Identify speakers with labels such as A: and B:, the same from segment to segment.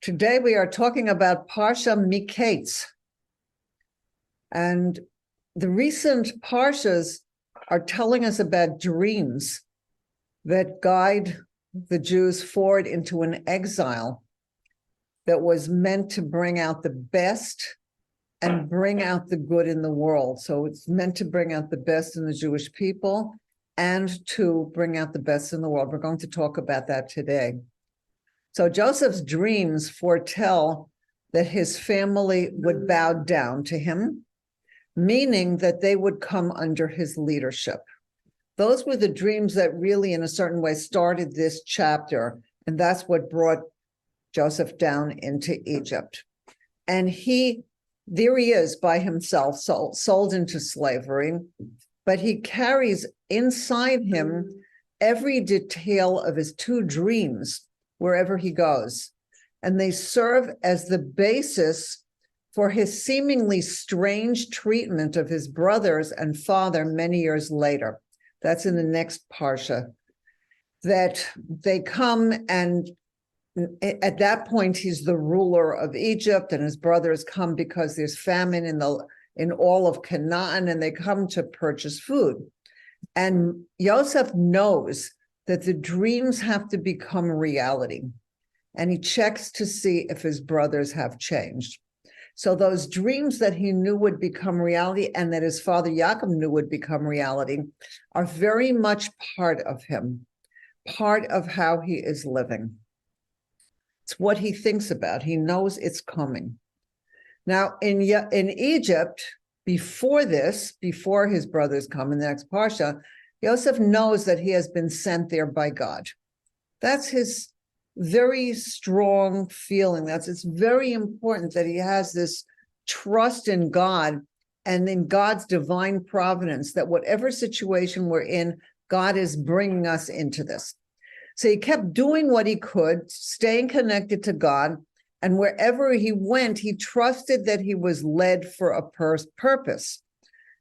A: Today we are talking about Parsha Mikeitz. And the recent Parshas are telling us about dreams that guide the Jews forward into an exile that was meant to bring out the best and bring out the good in the world. So it's meant to bring out the best in the Jewish people and to bring out the best in the world. We're going to talk about that today. So Joseph's dreams foretell that his family would bow down to him, meaning that they would come under his leadership. Those were the dreams that really, in a certain way, started this chapter, and that's what brought Joseph down into Egypt. And there he is by himself, sold into slavery, but he carries inside him every detail of his two dreams wherever he goes. And they serve as the basis for his seemingly strange treatment of his brothers and father many years later. That's in the next Parsha. That they come, and at that point, he's the ruler of Egypt, and his brothers come because there's famine in all of Canaan, and they come to purchase food. And Yosef knows that the dreams have to become reality. And he checks to see if his brothers have changed. So those dreams that he knew would become reality and that his father Yaakov knew would become reality are very much part of him, part of how he is living. It's what he thinks about. He knows it's coming. Now, in Egypt, before his brothers come in the next Parsha, Yosef knows that he has been sent there by God. That's his very strong feeling. It's very important that he has this trust in God and in God's divine providence, that whatever situation we're in, God is bringing us into this. So he kept doing what he could, staying connected to God, and wherever he went, he trusted that he was led for a purpose.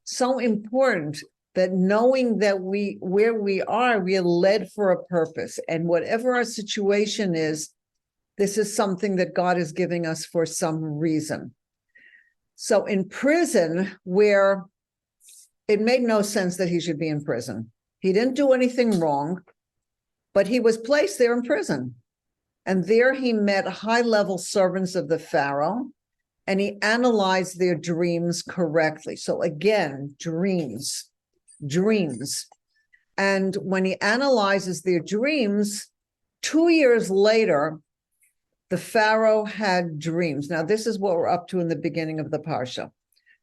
A: So important that knowing that where we are led for a purpose. And whatever our situation is, this is something that God is giving us for some reason. So in prison, where it made no sense that he should be in prison. He didn't do anything wrong, but he was placed there in prison. And there he met high-level servants of the Pharaoh, and he analyzed their dreams correctly. So again, dreams. And when he analyzes their dreams, 2 years later, the Pharaoh had dreams. Now, this is what we're up to in the beginning of the Parsha,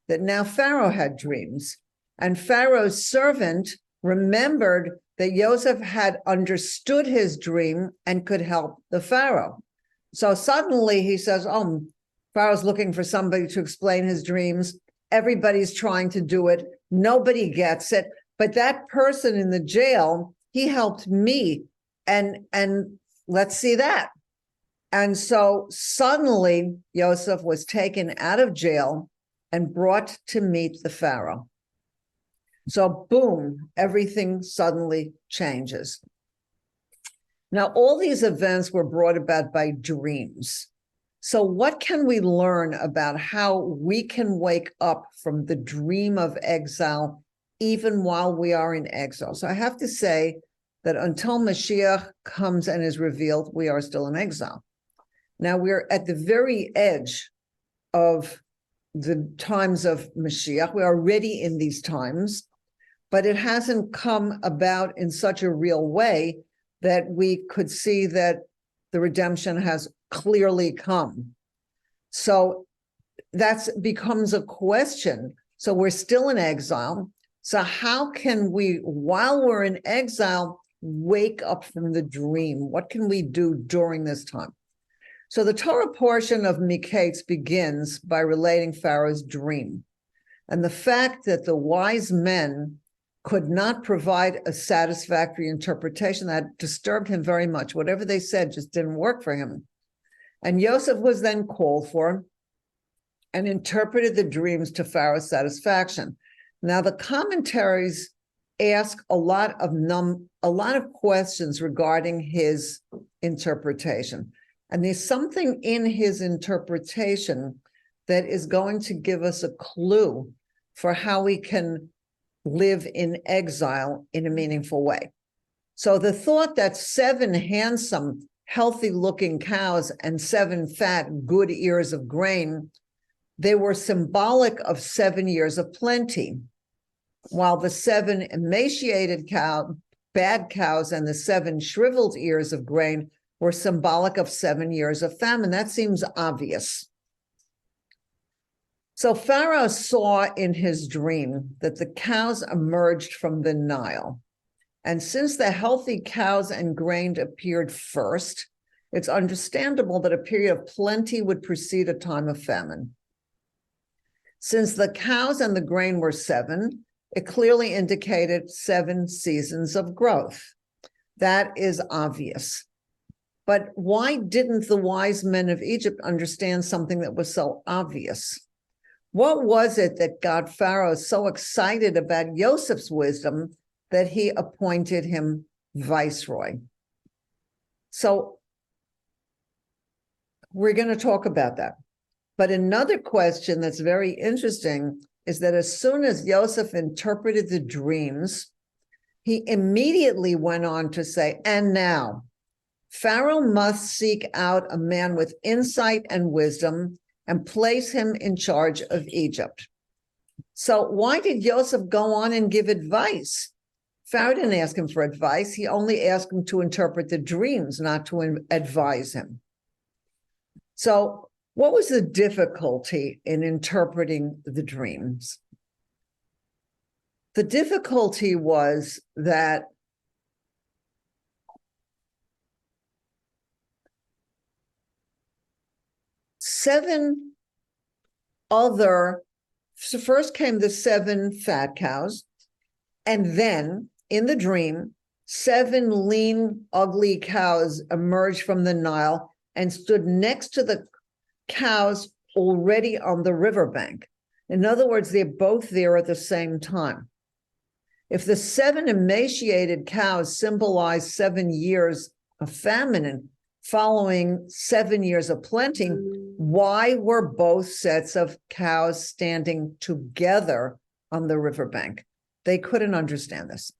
A: that now Pharaoh had dreams, and Pharaoh's servant remembered that Joseph had understood his dream and could help the Pharaoh. So suddenly he says, oh, Pharaoh's looking for somebody to explain his dreams. Everybody's trying to do it. Nobody gets it. But that person in the jail, he helped me. And let's see that. And so suddenly Joseph was taken out of jail and brought to meet the Pharaoh. So boom, everything suddenly changes. Now, all these events were brought about by dreams. So what can we learn about how we can wake up from the dream of exile even while we are in exile? So I have to say that until Mashiach comes and is revealed, we are still in exile. Now we're at the very edge of the times of Mashiach. We are already in these times, but it hasn't come about in such a real way that we could see that the redemption has clearly come. So that becomes a question. So we're still in exile. So how can we, while we're in exile, wake up from the dream? What can we do during this time? So the Torah portion of Mikeitz begins by relating Pharaoh's dream and the fact that the wise men could not provide a satisfactory interpretation. That disturbed him very much. Whatever they said just didn't work for him. And Joseph was then called for and interpreted the dreams to Pharaoh's satisfaction. Now, the commentaries ask a lot of questions regarding his interpretation. And there's something in his interpretation that is going to give us a clue for how we can live in exile in a meaningful way. So the thought that 7 handsome, healthy-looking cows and 7 fat, good ears of grain, they were symbolic of 7 years of plenty, while the 7 emaciated bad cows and the 7 shriveled ears of grain were symbolic of 7 years of famine. That seems obvious. So Pharaoh saw in his dream that the cows emerged from the Nile. And since the healthy cows and grain appeared first, it's understandable that a period of plenty would precede a time of famine. Since the cows and the grain were 7, it clearly indicated 7 seasons of growth. That is obvious. But why didn't the wise men of Egypt understand something that was so obvious? What was it that got Pharaoh so excited about Joseph's wisdom that he appointed him viceroy? So we're going to talk about that. But another question that's very interesting is that as soon as Joseph interpreted the dreams, he immediately went on to say, and now, Pharaoh must seek out a man with insight and wisdom and place him in charge of Egypt. So why did Joseph go on and give advice? Pharaoh didn't ask him for advice. He only asked him to interpret the dreams, not to advise him. So what was the difficulty in interpreting the dreams? The difficulty was that so first came the 7 fat cows, and then in the dream, 7 lean, ugly cows emerged from the Nile and stood next to the cows already on the riverbank. In other words, they're both there at the same time. If the 7 emaciated cows symbolize 7 years of famine and following 7 years of plenty, why were both sets of cows standing together on the riverbank? They couldn't understand this.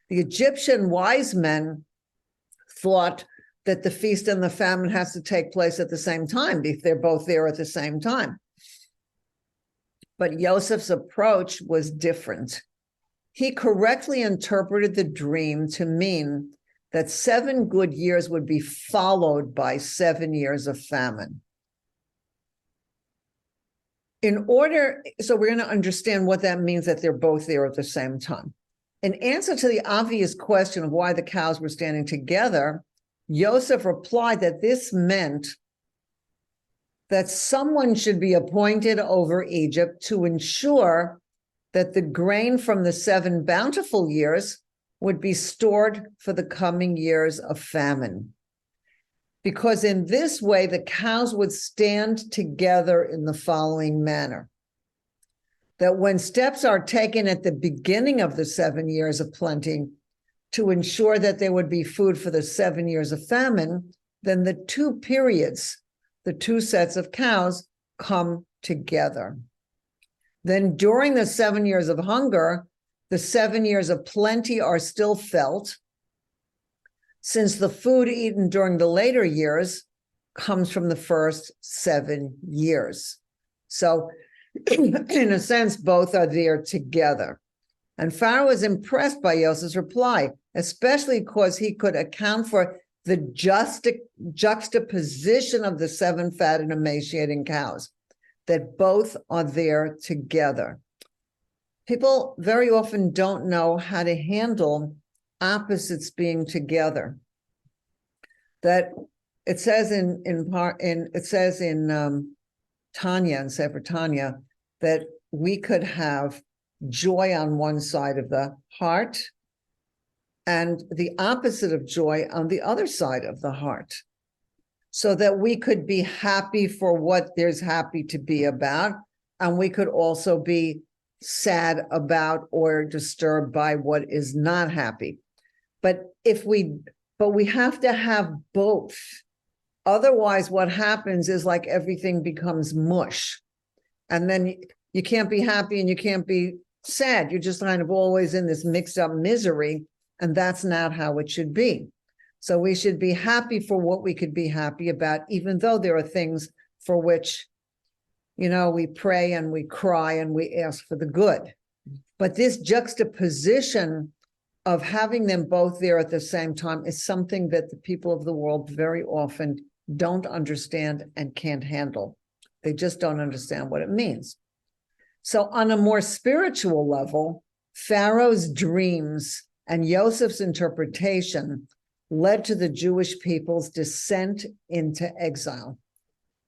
A: The Egyptian wise men thought that the feast and the famine has to take place at the same time if they're both there at the same time. But Joseph's approach was different. He correctly interpreted the dream to mean that 7 good years would be followed by 7 years of famine. So we're going to understand what that means, that they're both there at the same time. In answer to the obvious question of why the cows were standing together, Joseph replied that this meant that someone should be appointed over Egypt to ensure that the grain from the 7 bountiful years would be stored for the coming years of famine. Because in this way, the cows would stand together in the following manner. That when steps are taken at the beginning of the 7 years of plenty to ensure that there would be food for the 7 years of famine, then the 2 periods, the 2 sets of cows, come together. Then during the 7 years of hunger, the 7 years of plenty are still felt, since the food eaten during the later years comes from the first 7 years. So in a sense, both are there together. And Pharaoh was impressed by Joseph's reply, especially because he could account for the juxtaposition of the 7 fat and emaciating cows, that both are there together. People very often don't know how to handle opposites being together. That it says in Tanya, in Sefer Tanya, that we could have joy on one side of the heart and the opposite of joy on the other side of the heart, so that we could be happy for what there's happy to be about, and we could also be sad about or disturbed by what is not happy. But we have to have both. Otherwise, what happens is like everything becomes mush. And then you can't be happy and you can't be sad. You're just kind of always in this mixed up misery. And that's not how it should be. So we should be happy for what we could be happy about, even though there are things for which, we pray and we cry and we ask for the good. But this juxtaposition of having them both there at the same time is something that the people of the world very often don't understand and can't handle. They just don't understand what it means. So on a more spiritual level, Pharaoh's dreams and Joseph's interpretation led to the Jewish people's descent into exile,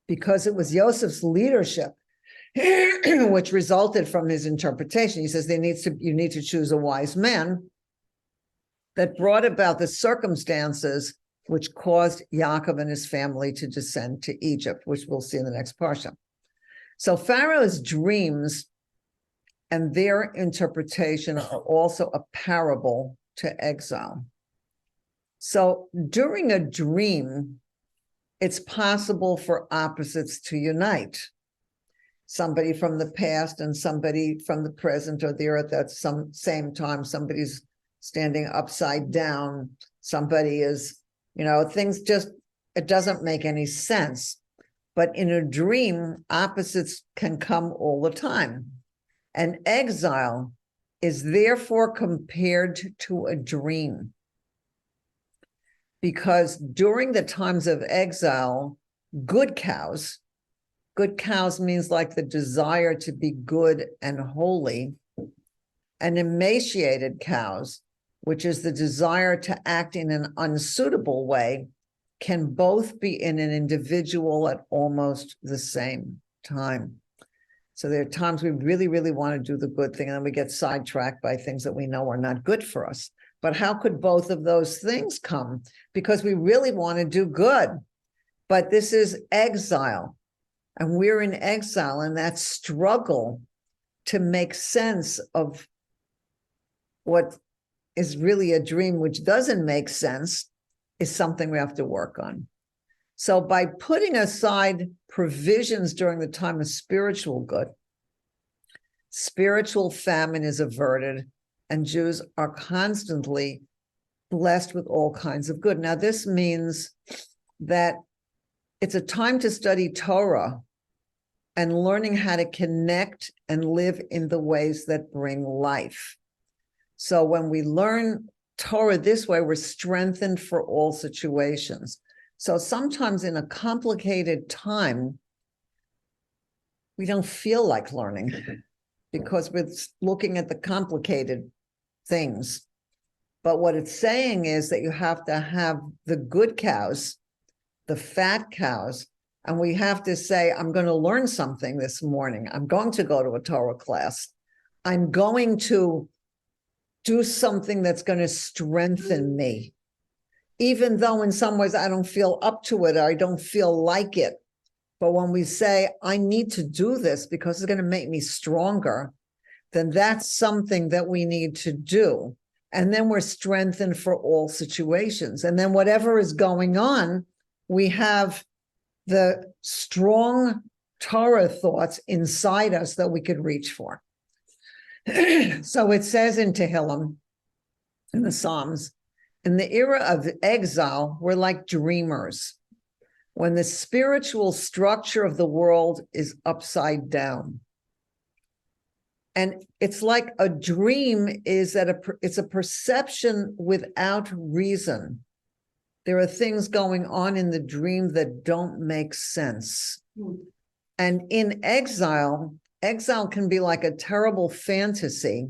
A: because it was Joseph's leadership which resulted from his interpretation. He says you need to choose a wise man, that brought about the circumstances which caused Yaakov and his family to descend to Egypt, which we'll see in the next Parsha. So Pharaoh's dreams and their interpretation are also a parable to exile. So during a dream, it's possible for opposites to unite. Somebody from the past and somebody from the present are there at that same time. Somebody's standing upside down. Somebody is, things just, it doesn't make any sense. But in a dream, opposites can come all the time. And exile is therefore compared to a dream, because during the times of exile, good cows means like the desire to be good and holy, and emaciated cows, which is the desire to act in an unsuitable way, can both be in an individual at almost the same time. So there are times we really, really want to do the good thing, and then we get sidetracked by things that we know are not good for us. But how could both of those things come? Because we really want to do good. But this is exile, and we're in exile, and that struggle to make sense of what is really a dream, which doesn't make sense, is something we have to work on. So by putting aside provisions during the time of spiritual good, spiritual famine is averted, and Jews are constantly blessed with all kinds of good. Now, this means that it's a time to study Torah and learning how to connect and live in the ways that bring life. So when we learn Torah this way, we're strengthened for all situations. So sometimes in a complicated time, we don't feel like learning because we're looking at the complicated things. But what it's saying is that you have to have the good cows, the fat cows, and we have to say, I'm going to learn something this morning. I'm going to go to a Torah class. I'm going to do something that's going to strengthen me, even though in some ways I don't feel up to it or I don't feel like it. But when we say, I need to do this because it's going to make me stronger, then that's something that we need to do. And then we're strengthened for all situations. And then whatever is going on, we have the strong Torah thoughts inside us that we could reach for. So it says in Tehillim, in the Psalms, in the era of exile, we're like dreamers, when the spiritual structure of the world is upside down. And it's like a dream is that it's a perception without reason. There are things going on in the dream that don't make sense. And in exile can be like a terrible fantasy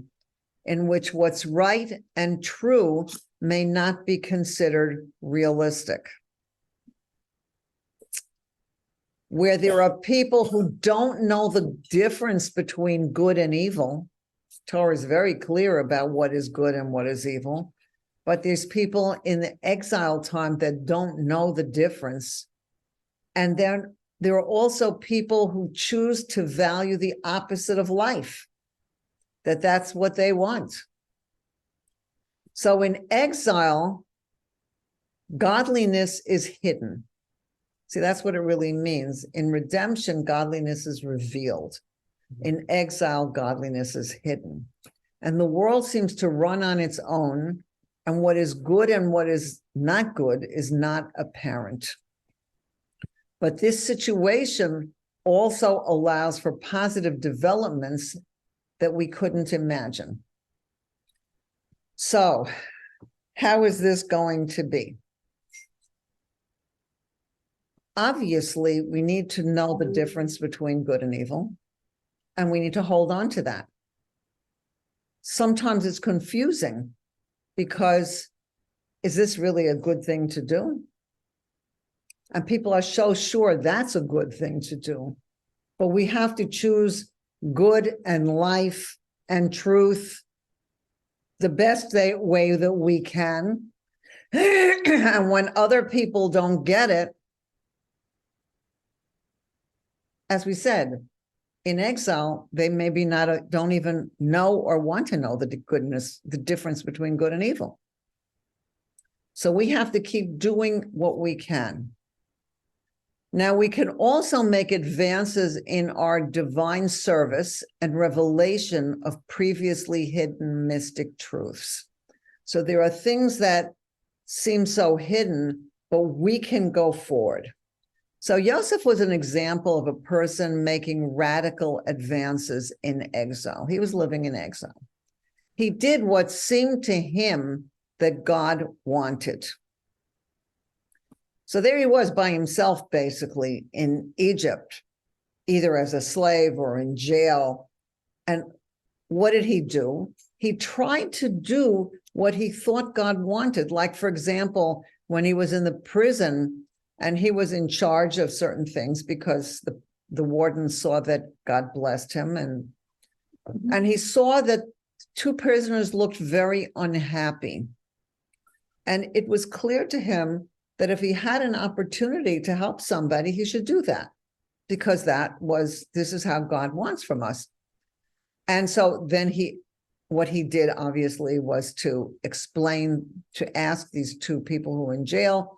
A: in which what's right and true may not be considered realistic. Where there are people who don't know the difference between good and evil. Torah is very clear about what is good and what is evil. But there's people in the exile time that don't know the difference. And then there are also people who choose to value the opposite of life, that's what they want. So in exile, godliness is hidden. See, that's what it really means. In redemption, godliness is revealed. In exile, godliness is hidden. And the world seems to run on its own, and what is good and what is not good is not apparent. But this situation also allows for positive developments that we couldn't imagine. So, how is this going to be? Obviously, we need to know the difference between good and evil, and we need to hold on to that. Sometimes it's confusing because is this really a good thing to do? And people are so sure that's a good thing to do. But we have to choose good and life and truth the best way that we can. And when other people don't get it, as we said, in exile, they maybe don't even know or want to know the difference between good and evil. So we have to keep doing what we can. Now, we can also make advances in our divine service and revelation of previously hidden mystic truths. So there are things that seem so hidden, but we can go forward. So Joseph was an example of a person making radical advances in exile. He was living in exile. He did what seemed to him that God wanted. So there he was by himself, basically, in Egypt, either as a slave or in jail. And what did he do? He tried to do what he thought God wanted. Like, for example, when he was in the prison and he was in charge of certain things because the warden saw that God blessed him. And he saw that two prisoners looked very unhappy. And it was clear to him that if he had an opportunity to help somebody, he should do that, because this is how God wants from us. And so then what he did obviously was to ask these two people who were in jail,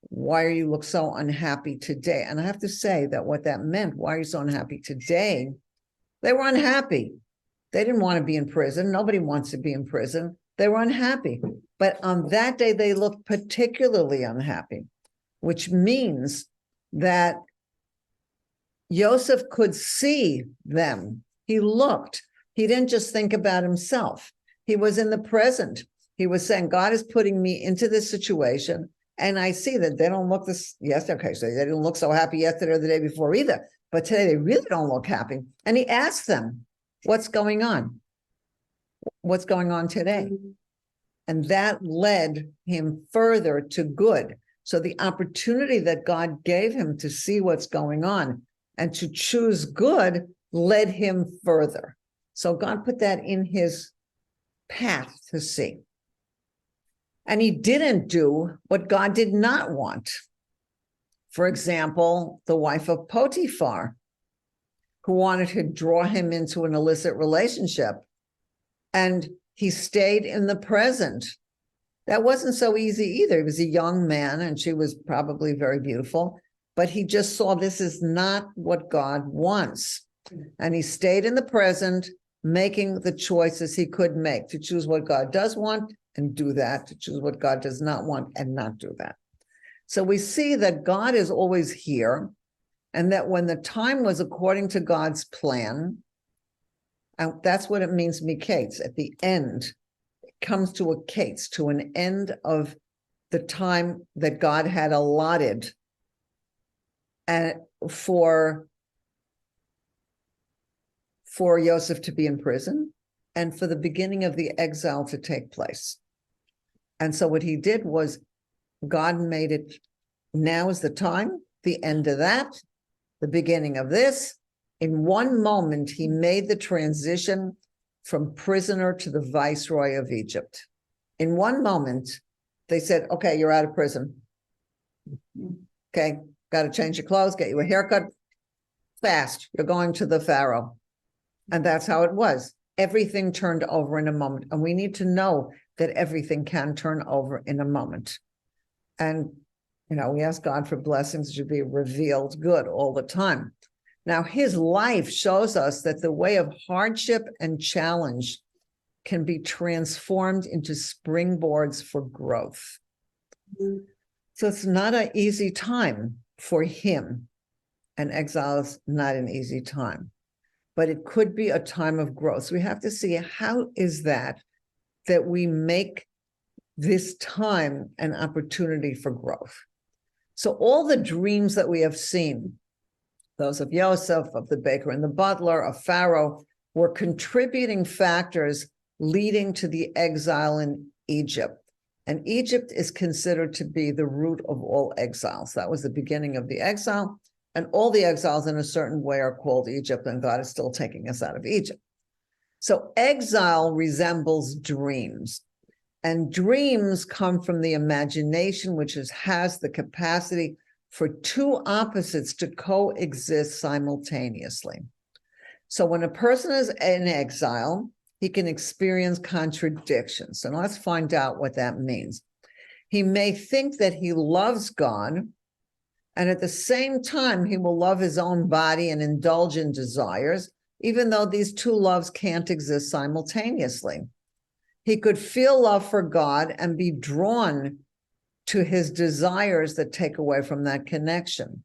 A: why are you look so unhappy today? And I have to say that what that meant, why are you so unhappy today? They were unhappy. They didn't want to be in prison. Nobody wants to be in prison. They were unhappy. But on that day, they looked particularly unhappy, which means that Joseph could see them. He looked. He didn't just think about himself. He was in the present. He was saying, God is putting me into this situation, and I see that they don't look this. Yes, okay, so they didn't look so happy yesterday or the day before either. But today they really don't look happy. And he asked them, what's going on? What's going on today? And that led him further to good. So the opportunity that God gave him to see what's going on and to choose good led him further. So God put that in his path to see. And he didn't do what God did not want. For example, the wife of Potiphar, who wanted to draw him into an illicit relationship. And he stayed in the present. That wasn't so easy either. He was a young man, and she was probably very beautiful, but he just saw this is not what God wants. And he stayed in the present, making the choices he could make to choose what God does want and do that, to choose what God does not want and not do that. So we see that God is always here, and that when the time was according to God's plan, and that's what it means, Mikeitz, at the end, it comes to a kates, to an end of the time that God had allotted and for Joseph to be in prison and for the beginning of the exile to take place. And so what he did was God made it, now is the time, the end of that, the beginning of this. In one moment, he made the transition from prisoner to the viceroy of Egypt. In one moment, they said, okay, you're out of prison. Okay, got to change your clothes, get you a haircut. Fast, you're going to the Pharaoh. And that's how it was. Everything turned over in a moment. And we need to know that everything can turn over in a moment. And We ask God for blessings to be revealed good all the time. Now, his life shows us that the way of hardship and challenge can be transformed into springboards for growth. Mm-hmm. So it's not an easy time for him, and exile is not an easy time, but it could be a time of growth. So we have to see, how is that we make this time an opportunity for growth? So all the dreams that we have seen, those of Yosef, of the baker and the butler, of Pharaoh, were contributing factors leading to the exile in Egypt. And Egypt is considered to be the root of all exiles. That was the beginning of the exile. And all the exiles in a certain way are called Egypt, and God is still taking us out of Egypt. So exile resembles dreams. And dreams come from the imagination, which has the capacity for two opposites to coexist simultaneously. So when a person is in exile, he can experience contradictions. And let's find out what that means. He may think that he loves God, and at the same time, he will love his own body and indulge in desires, even though these two loves can't exist simultaneously. He could feel love for God and be drawn to his desires that take away from that connection.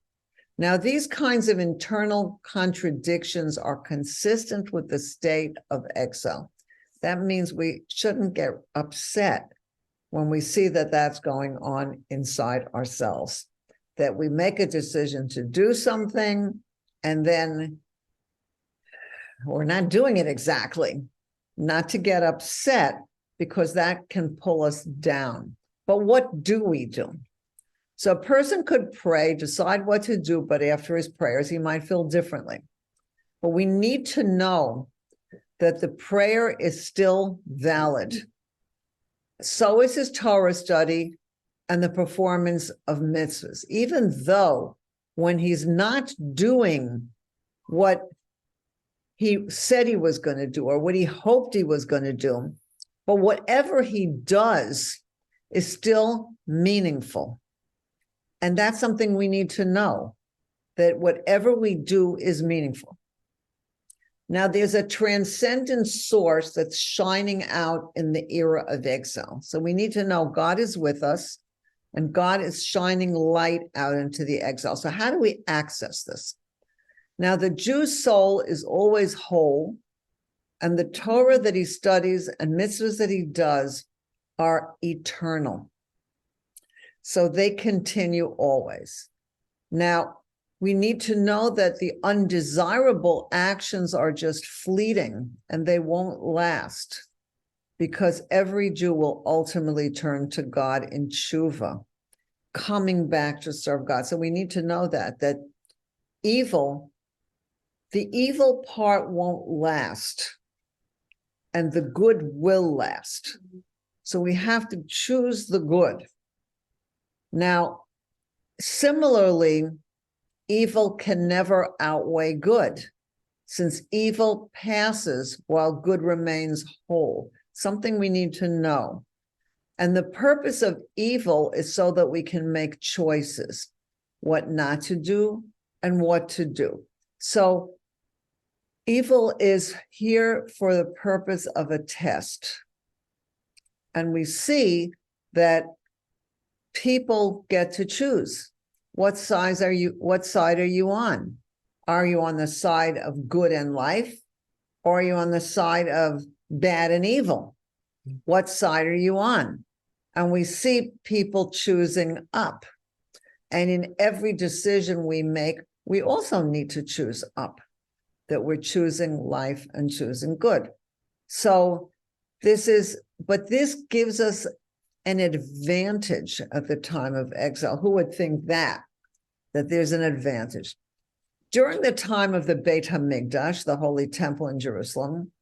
A: Now, these kinds of internal contradictions are consistent with the state of exile. That means we shouldn't get upset when we see that that's going on inside ourselves, that we make a decision to do something and then we're not doing it exactly. Not to get upset, because that can pull us down. But what do we do? So a person could pray, decide what to do, but after his prayers, he might feel differently. But we need to know that the prayer is still valid. So is his Torah study and the performance of mitzvahs, even though when he's not doing what he said he was going to do or what he hoped he was going to do, but whatever he does is still meaningful. And that's something we need to know, that whatever we do is meaningful. Now, there's a transcendent source that's shining out in the era of exile. So we need to know God is with us and God is shining light out into the exile. So how do we access this? Now, the Jew's soul is always whole, and the Torah that he studies and mitzvahs that he does are eternal. So they continue always. Now, we need to know that the undesirable actions are just fleeting and they won't last, because every Jew will ultimately turn to God in tshuva, coming back to serve God. So we need to know that the evil part won't last and the good will last. So we have to choose the good. Now, similarly, evil can never outweigh good, since evil passes while good remains whole. Something we need to know. And the purpose of evil is so that we can make choices, what not to do and what to do. So evil is here for the purpose of a test. And we see that people get to choose. What side are you on? Are you on the side of good and life? Or are you on the side of bad and evil? What side are you on? And we see people choosing up. And in every decision we make, we also need to choose up, that we're choosing life and choosing good. So this gives us an advantage at the time of exile. Who would think that there's an advantage? During the time of the Beit HaMikdash, the Holy Temple in Jerusalem,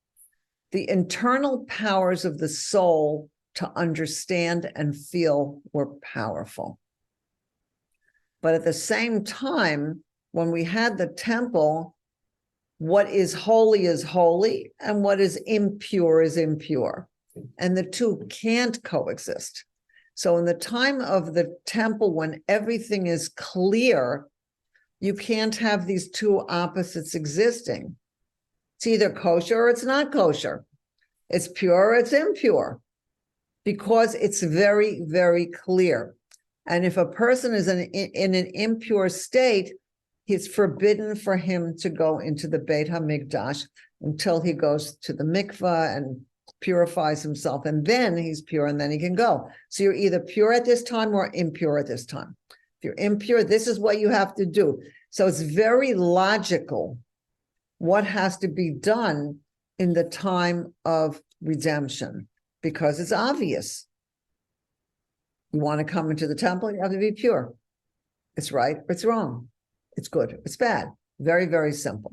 A: the internal powers of the soul to understand and feel were powerful. But at the same time, when we had the temple, what is holy and what is impure. And the two can't coexist. So in the time of the temple, when everything is clear, you can't have these two opposites existing. It's either kosher or it's not kosher. It's pure or it's impure, because it's very, very clear. And if a person is in an impure state, it's forbidden for him to go into the Beit HaMikdash until he goes to the mikvah and purifies himself, and then he's pure, and then he can go. So you're either pure at this time or impure at this time. If you're impure, this is what you have to do. So it's very logical what has to be done in the time of redemption, because it's obvious. You want to come into the temple, you have to be pure. It's right or it's wrong. It's good, it's bad. Very, very simple.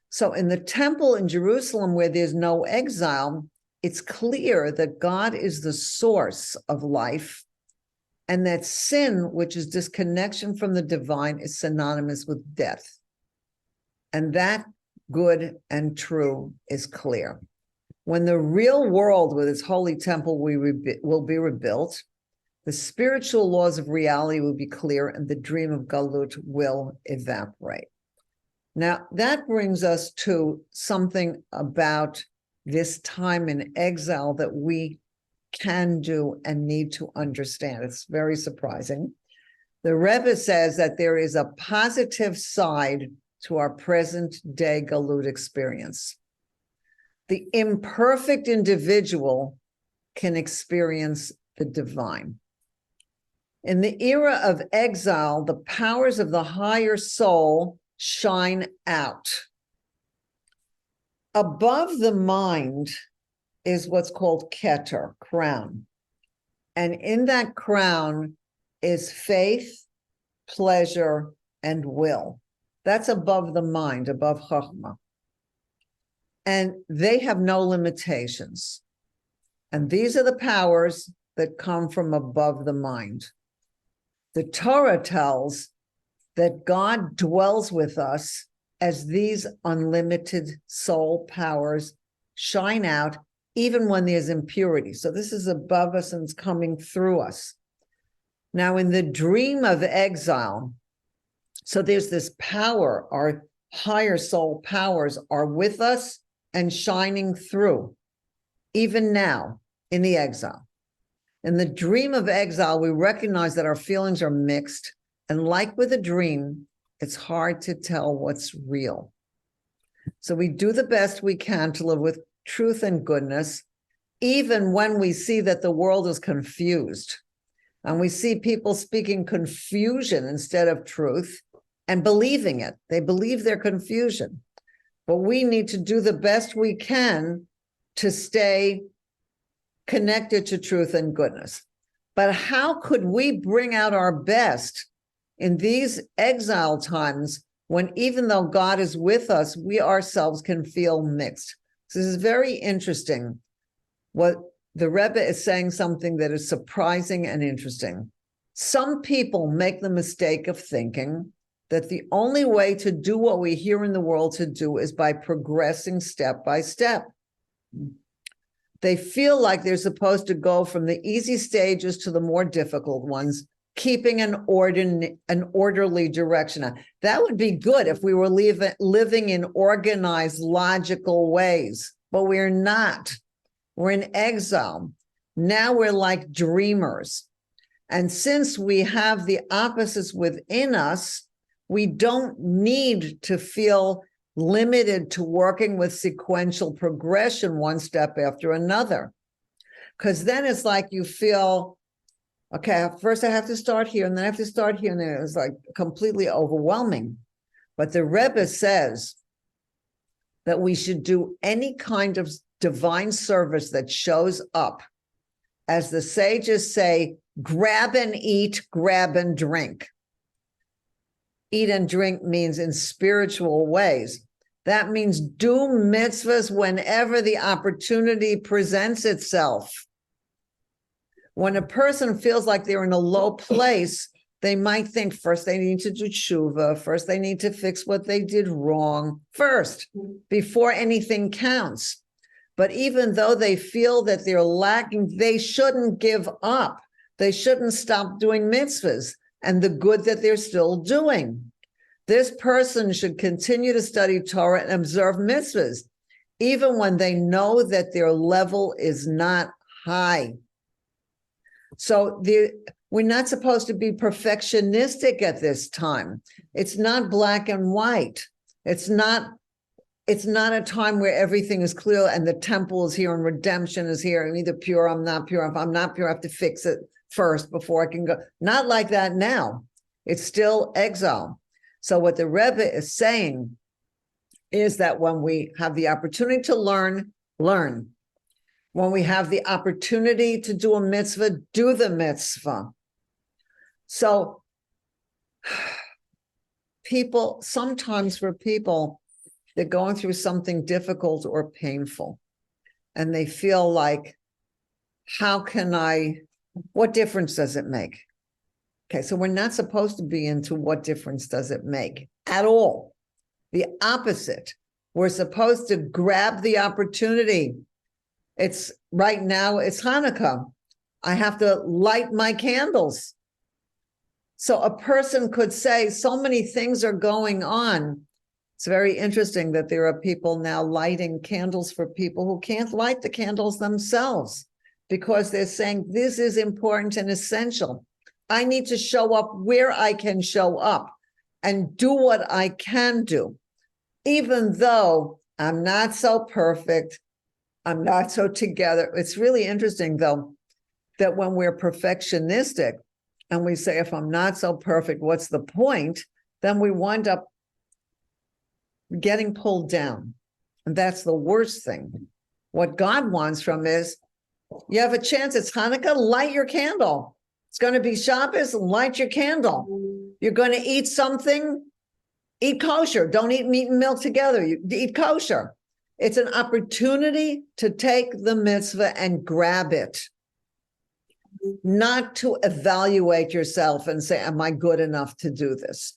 A: So in the temple in Jerusalem, where there's no exile, it's clear that God is the source of life, and that sin, which is disconnection from the divine, is synonymous with death. And that good and true is clear. When the real world with its holy temple will be rebuilt, the spiritual laws of reality will be clear, and the dream of Galut will evaporate. Now, that brings us to something about this time in exile that we can do and need to understand. It's very surprising. The Rebbe says that there is a positive side to our present day Galut experience. The imperfect individual can experience the divine. In the era of exile, the powers of the higher soul shine out. Above the mind is what's called Keter, crown. And in that crown is faith, pleasure, and will. That's above the mind, above Chokhmah. And they have no limitations. And these are the powers that come from above the mind. The Torah tells that God dwells with us as these unlimited soul powers shine out, even when there's impurity. So this is above us and it's coming through us. Now, in the dream of exile, so there's this power, our higher soul powers are with us and shining through, even now in the exile. In the dream of exile, we recognize that our feelings are mixed, and like with a dream, it's hard to tell what's real. So we do the best we can to live with truth and goodness, even when we see that the world is confused. And we see people speaking confusion instead of truth and believing it. They believe their confusion. But we need to do the best we can to stay connected to truth and goodness. But how could we bring out our best in these exile times when, even though God is with us, we ourselves can feel mixed? So this is very interesting. What the Rebbe is saying, something that is surprising and interesting. Some people make the mistake of thinking that the only way to do what we hear in the world to do is by progressing step by step. They feel like they're supposed to go from the easy stages to the more difficult ones, keeping an orderly direction. Now, that would be good if we were living in organized, logical ways, but we're not. We're in exile. Now we're like dreamers. And since we have the opposites within us, we don't need to feel limited to working with sequential progression one step after another. Because then it's like you feel, okay, first I have to start here, and then I have to start here, and then it's like completely overwhelming. But the Rebbe says that we should do any kind of divine service that shows up. As the sages say, grab and eat, grab and drink. Eat and drink means in spiritual ways. That means do mitzvahs whenever the opportunity presents itself. When a person feels like they're in a low place, they might think first they need to do tshuva, first they need to fix what they did wrong first, before anything counts. But even though they feel that they're lacking, they shouldn't give up. They shouldn't stop doing mitzvahs and the good that they're still doing. This person should continue to study Torah and observe mitzvahs, even when they know that their level is not high. So we're not supposed to be perfectionistic at this time. It's not black and white. It's not a time where everything is clear and the temple is here and redemption is here. I'm either pure, I'm not pure. If I'm not pure, I have to fix it first before I can go. Not like that now. It's still exile. So what the Rebbe is saying is that when we have the opportunity to learn. When we have the opportunity to do a mitzvah, do the mitzvah. So sometimes for people, they're going through something difficult or painful, and they feel like, what difference does it make? Okay, so we're not supposed to be into what difference does it make at all. The opposite. We're supposed to grab the opportunity. Right now, it's Hanukkah. I have to light my candles. So a person could say, so many things are going on. It's very interesting that there are people now lighting candles for people who can't light the candles themselves because they're saying this is important and essential. I need to show up where I can show up and do what I can do, even though I'm not so perfect, I'm not so together. It's really interesting, though, that when we're perfectionistic and we say, if I'm not so perfect, what's the point? Then we wind up getting pulled down. And that's the worst thing. What God wants from is, you have a chance, it's Hanukkah, light your candle. It's going to be Shabbos, light your candle. You're going to eat something, eat kosher. Don't eat meat and milk together. You eat kosher. It's an opportunity to take the mitzvah and grab it, not to evaluate yourself and say, am I good enough to do this?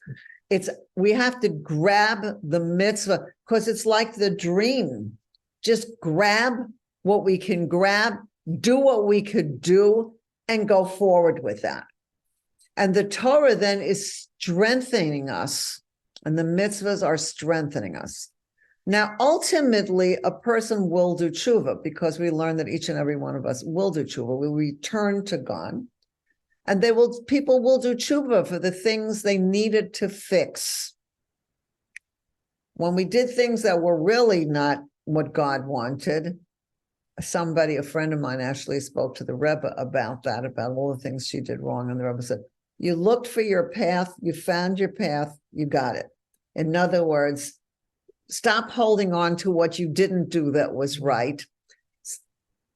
A: We have to grab the mitzvah because it's like the dream. Just grab what we can grab, do what we could do, and go forward with that. And the Torah then is strengthening us, and the mitzvahs are strengthening us. Now, ultimately, a person will do tshuva because we learn that each and every one of us will do tshuva. We'll return to God, and people will do tshuva for the things they needed to fix. When we did things that were really not what God wanted, a friend of mine actually spoke to the Rebbe about that, about all the things she did wrong. And the Rebbe said, you looked for your path, you found your path, you got it. In other words, stop holding on to what you didn't do that was right.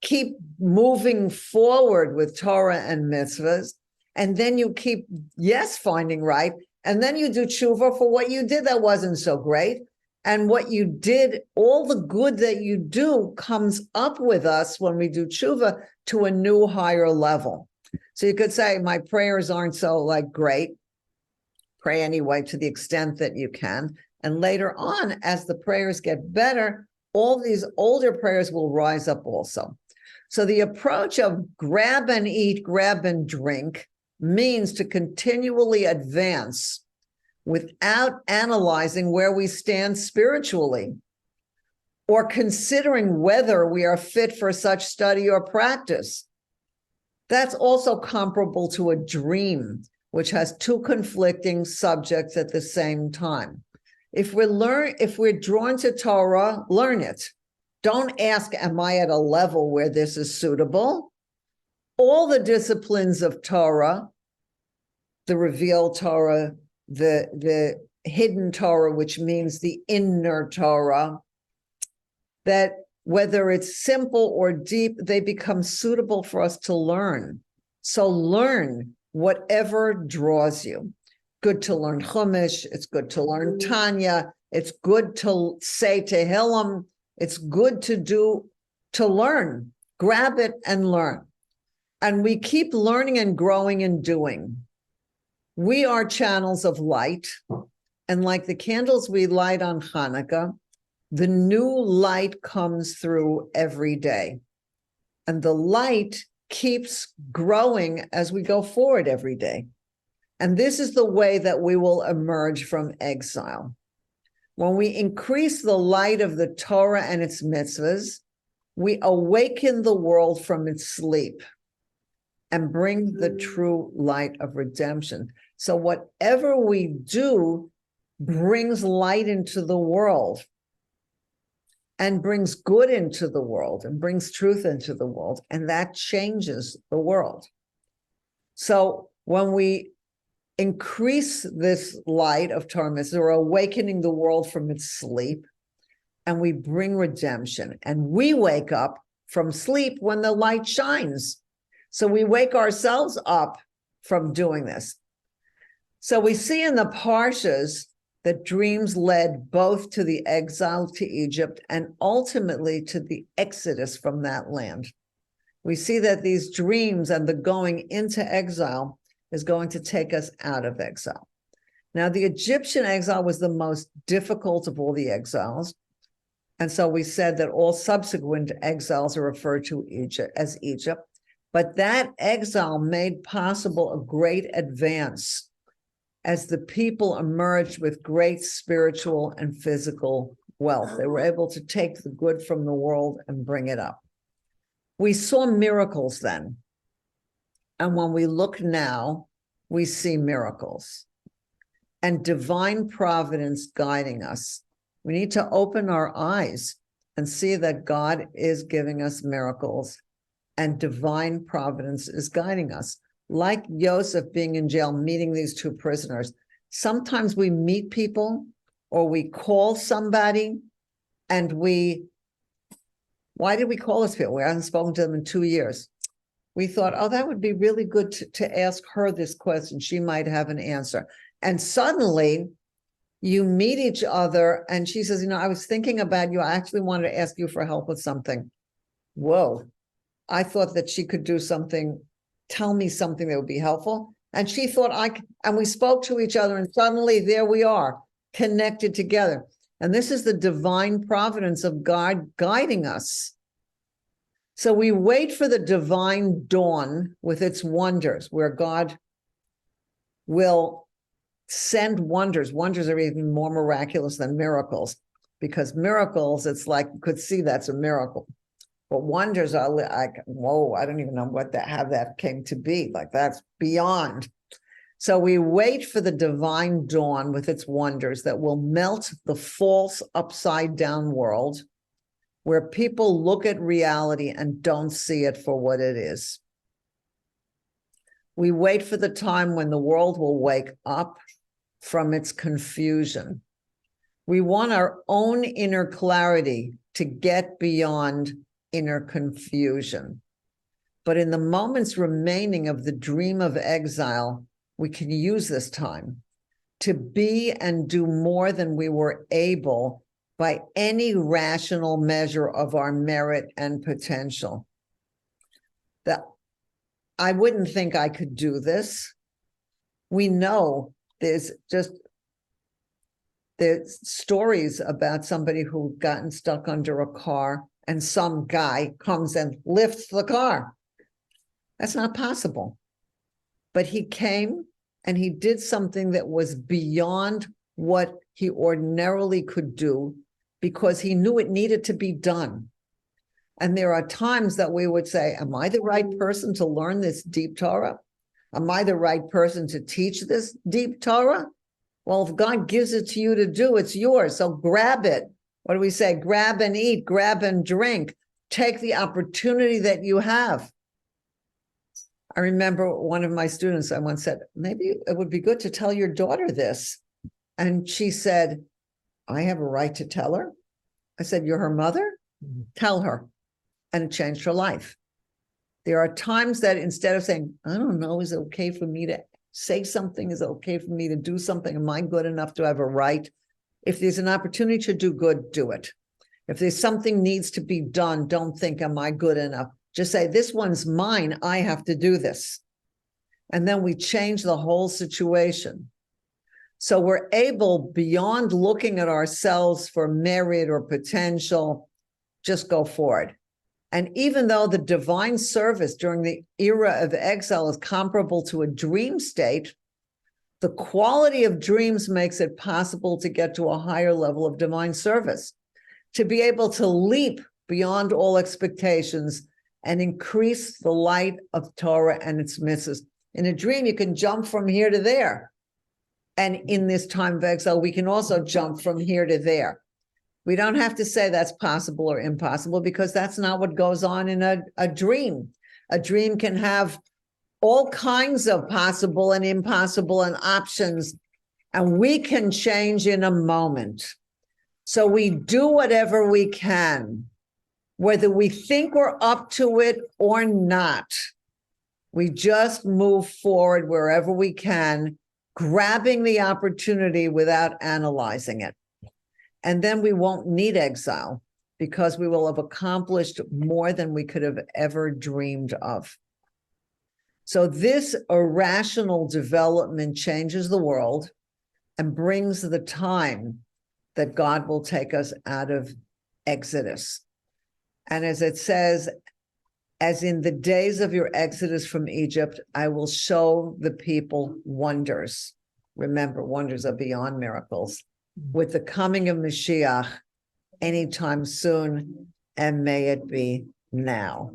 A: Keep moving forward with Torah and mitzvahs. And then you keep, finding right. And then you do tshuva for what you did that wasn't so great. And what you did, all the good that you do comes up with us when we do tshuva to a new higher level. So you could say, my prayers aren't so great. Pray anyway to the extent that you can. And later on, as the prayers get better, all these older prayers will rise up also. So the approach of grab and eat, grab and drink means to continually advance without analyzing where we stand spiritually or considering whether we are fit for such study or practice. That's also comparable to a dream, which has two conflicting subjects at the same time. If we're drawn to Torah, learn it. Don't ask, am I at a level where this is suitable? All the disciplines of Torah, the revealed Torah, the hidden Torah, which means the inner Torah, that whether it's simple or deep, they become suitable for us to learn. So learn whatever draws you. Good to learn Chumash, it's good to learn Tanya, it's good to say Tehillim, it's good to learn. Grab it and learn. And we keep learning and growing and doing. We are channels of light, and like the candles we light on Hanukkah, the new light comes through every day. And the light keeps growing as we go forward every day. And this is the way that we will emerge from exile. When we increase the light of the Torah and its mitzvahs, we awaken the world from its sleep and bring the true light of redemption. So whatever we do brings light into the world and brings good into the world and brings truth into the world, and that changes the world. So when we increase this light of Torah mitzvahs, we're awakening the world from its sleep, and we bring redemption. And we wake up from sleep when the light shines. So we wake ourselves up from doing this. So we see in the Parshas that dreams led both to the exile to Egypt and ultimately to the exodus from that land. We see that these dreams and the going into exile is going to take us out of exile. Now, the Egyptian exile was the most difficult of all the exiles. And so we said that all subsequent exiles are referred to as Egypt. But that exile made possible a great advance as the people emerged with great spiritual and physical wealth. They were able to take the good from the world and bring it up. We saw miracles then. And when we look now, we see miracles and divine providence guiding us. We need to open our eyes and see that God is giving us miracles and divine providence is guiding us. Like Joseph being in jail, meeting these two prisoners. Sometimes we meet people or we call somebody and why did we call this people? We haven't spoken to them in 2 years. We thought, oh, that would be really good to ask her this question. She might have an answer. And suddenly you meet each other and she says, I was thinking about you. I actually wanted to ask you for help with something. Whoa. I thought that she could do something, tell me something that would be helpful. And she thought and we spoke to each other and suddenly there we are connected together. And this is the divine providence of God guiding us. So we wait for the divine dawn with its wonders, where God will send wonders. Wonders are even more miraculous than miracles, because miracles, it's like you could see that's a miracle. But wonders are like, whoa, I don't even know how that came to be. Like, that's beyond. So we wait for the divine dawn with its wonders that will melt the false upside down world where people look at reality and don't see it for what it is. We wait for the time when the world will wake up from its confusion. We want our own inner clarity to get beyond inner confusion. But in the moments remaining of the dream of exile, we can use this time to be and do more than we were able by any rational measure of our merit and potential. That I wouldn't think I could do this. We know there's stories about somebody who gotten stuck under a car and some guy comes and lifts the car. That's not possible. But he came and he did something that was beyond what he ordinarily could do because he knew it needed to be done. And there are times that we would say, am I the right person to learn this deep Torah? Am I the right person to teach this deep Torah? Well, if God gives it to you to do, it's yours. So grab it. What do we say? Grab and eat, grab and drink. Take the opportunity that you have. I remember one of my students, I once said, maybe it would be good to tell your daughter this. And she said, I have a right to tell her. I said, you're her mother? Mm-hmm. Tell her. And it changed her life. There are times that instead of saying, I don't know, is it okay for me to say something? Is it okay for me to do something? Am I good enough to have a right? If there's an opportunity to do good, do it. If there's something needs to be done, don't think, am I good enough? Just say, this one's mine. I have to do this. And then we change the whole situation. So we're able, beyond looking at ourselves for merit or potential, just go forward. And even though the divine service during the era of exile is comparable to a dream state, the quality of dreams makes it possible to get to a higher level of divine service, to be able to leap beyond all expectations and increase the light of Torah and its mitzvahs. In a dream, you can jump from here to there. And in this time of exile, we can also jump from here to there. We don't have to say that's possible or impossible, because that's not what goes on in a dream. A dream can have all kinds of possible and impossible and options, and we can change in a moment. So we do whatever we can, whether we think we're up to it or not. We just move forward wherever we can, grabbing the opportunity without analyzing it. And then we won't need exile, because we will have accomplished more than we could have ever dreamed of. So this irrational development changes the world and brings the time that God will take us out of Exodus. And as it says, as in the days of your exodus from Egypt, I will show the people wonders. Remember, wonders are beyond miracles. With the coming of Mashiach anytime soon, and may it be now.